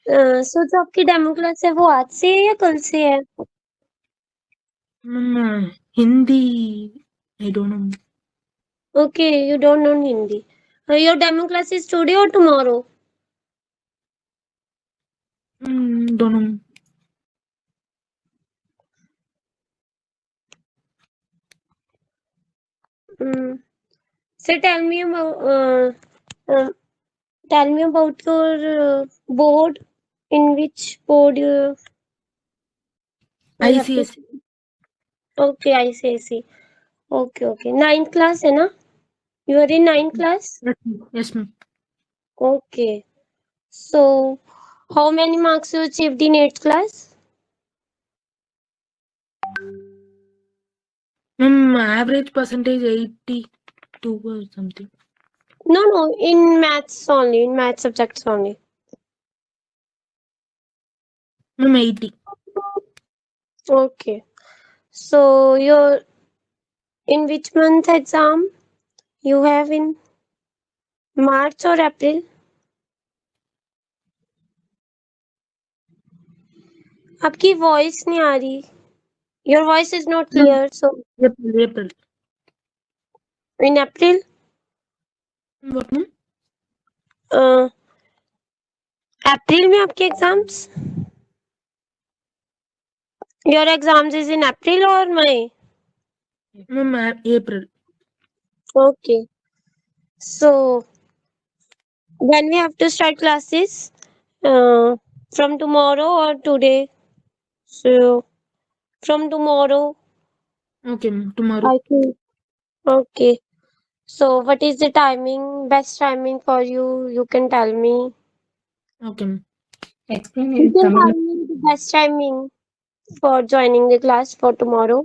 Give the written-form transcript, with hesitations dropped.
सो जो आपकी demo class है वो आज से है या कल से है? Hindi I don't know. Okay, you don't know Hindi. Your demo class is today or tomorrow? Don't know. So tell me about your board. In which board you have to? ICSE. Okay, ICSE. Okay. Ninth class है ना? You are in ninth class? Yes, ma'am. Okay. So how many marks you achieved in eighth class? Ma'am, average percentage 82 or something. No, in maths only, in math subjects only. Ma'am, 80. Okay. So your in which month exam you have in March or April? आपकी voice नहीं आ रही. Your voice is not Ma'am, clear. So April. in April, What, ma'am? अप्रैल में आपके exams? Your exams is in April or May? Ma'am, April. Okay. So when we have to start classes? From tomorrow or today? So from tomorrow, Okay, ma'am, tomorrow. I think. Okay. So what is the timing? Best timing for you? You can tell me. Okay, ma'am. Explain You in can Tamil. tell me the best timing for joining the class for tomorrow.